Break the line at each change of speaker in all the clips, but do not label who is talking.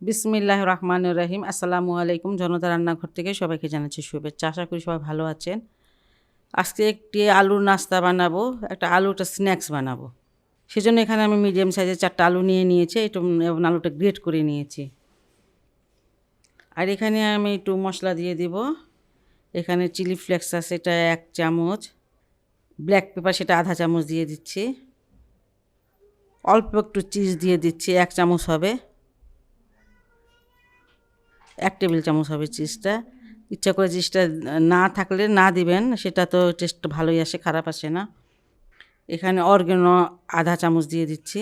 বিসমিল্লাহির রহমানির রহিম। আসসালামু আলাইকুম। জনতা রান্নাঘর থেকে সবাইকে জানাচ্ছি শুভেচ্ছা। আশা করি সবাই ভালো আছেন। আজকে একটি আলুর নাস্তা বানাবো, একটা আলুটা স্ন্যাক্স বানাবো। সেজন্য এখানে আমি মিডিয়াম সাইজের 4টা আলু নিয়ে নিয়েছি, এবং আলুটা গ্রেট করে নিয়েছি। আর এখানে আমি একটু মশলা দিয়ে দিব। এখানে চিলি ফ্লেক্স আছে, এটা 1 চামচ। ব্ল্যাক পেপার সেটা আধা চামচ দিয়ে দিচ্ছি। অল্প একটু চিজ দিয়ে দিচ্ছি, 1 চামচ হবে। 1 টেবিল চামচ হবে চিজটা। ইচ্ছা করে চিজটা না থাকলে না দিবেন, সেটা তো টেস্ট ভালোই আসে, খারাপ আসে না। এখানে অরগ্যানো আধা চামচ দিয়ে দিচ্ছি।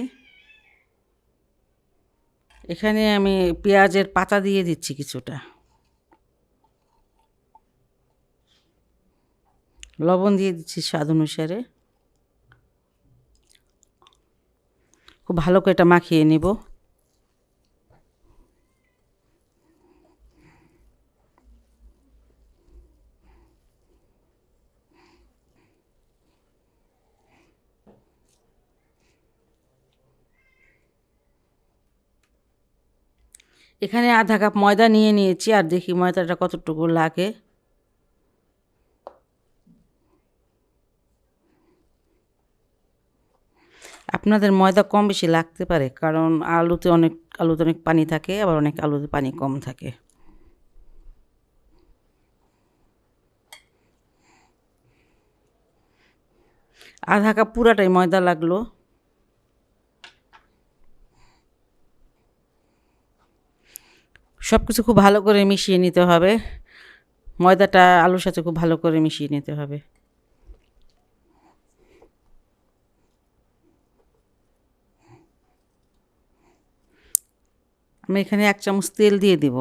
এখানে আমি পেঁয়াজের পাতা দিয়ে দিচ্ছি কিছুটা। লবণ দিয়ে দিচ্ছি স্বাদ অনুসারে। খুব ভালো করে এটা মাখিয়ে নেব। এখানে আধা কাপ ময়দা নিয়ে নিয়েছি, আর দেখি ময়দাটা কতটুকু লাগে। আপনাদের ময়দা কম বেশি লাগতে পারে, কারণ আলুতে অনেক পানি থাকে, আবার অনেক আলুতে পানি কম থাকে। আধা কাপ পুরাটাই ময়দা লাগলো। সব কিছু খুব ভালো করে মিশিয়ে নিতে হবে। ময়দাটা আলুর সাথে খুব ভালো করে মিশিয়ে নিতে হবে। আমি এখানে 1 চামচ তেল দিয়ে দিব।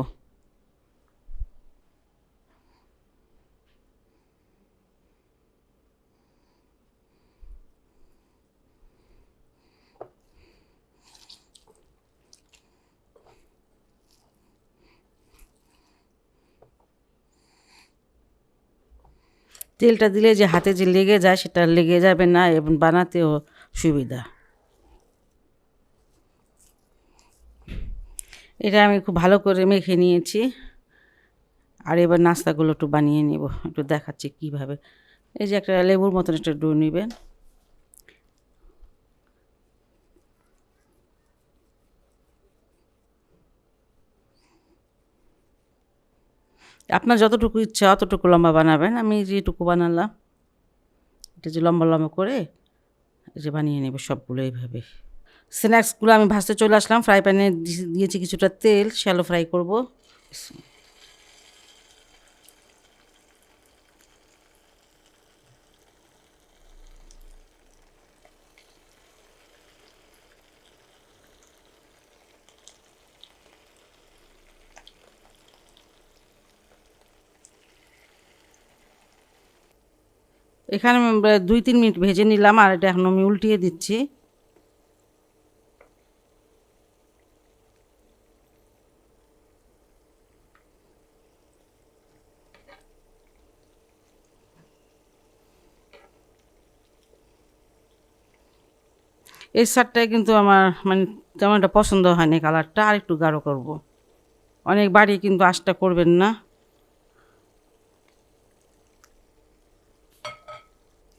তেলটা দিলে যে হাতে যে লেগে যায়, সেটা লেগে যাবে না, এবং বানাতেও সুবিধা। এটা আমি খুব ভালো করে মেখে নিয়েছি। আর এবার নাস্তাগুলো একটু বানিয়ে নেব, একটু দেখাচ্ছি কিভাবে। এই যে একটা লেবুর মতন একটা ডো নেবেন। আপনার যতটুকু ইচ্ছা অতটুকু লম্বা বানাবেন। আমি যেটুকু বানালাম, এটা যে লম্বা লম্বা করে এই যে বানিয়ে নেব সবগুলো এইভাবে। স্ন্যাক্সগুলো আমি ভাজতে চলে আসলাম। ফ্রাই প্যানে দিয়েছি কিছুটা তেল, শ্যালো ফ্রাই করব। এখানে আমি 2-3 মিনিট ভেজে নিলাম, আর এটা এখন আমি উল্টিয়ে দিচ্ছি। এই শার্টটায় কিন্তু আমার তেমন একটা পছন্দ হয়নি, কালারটা আর একটু গাঢ় করব। অনেক বাড়ি কিন্তু আঁচটা করবেন না।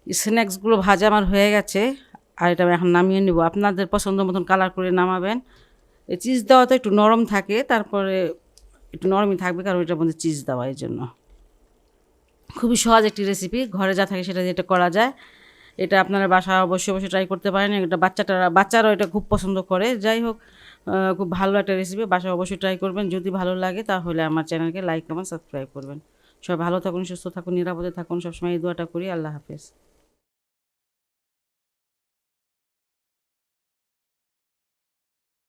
স্ন্যাক্সগুলো ভাজা আমার হয়ে গেছে, আর এটা আমি এখন নামিয়ে নেব। আপনাদের পছন্দ মতন কালার করে নামাবেন। এই চিজ দেওয়া তো একটু নরম থাকে, তারপরে একটু নরমই থাকবে, কারণ এটার মধ্যে চিজ দেওয়া, এই জন্য। খুবই সহজ একটি রেসিপি, ঘরে যা থাকে সেটা দিয়ে এটা করা যায়। এটা আপনারা বাসা অবশ্যই ট্রাই করতে পারেন। এটা বাচ্চারাও এটা খুব পছন্দ করে। যাই হোক, খুব ভালো একটা রেসিপি, বাসা অবশ্যই ট্রাই করবেন। যদি ভালো লাগে তাহলে আমার চ্যানেলকে লাইক, কমেন্ট, সাবস্ক্রাইব করবেন। সবাই ভালো থাকুন, সুস্থ থাকুন, নিরাপদে থাকুন। সবসময় এই দোয়াটা করি। আল্লাহ হাফেজ।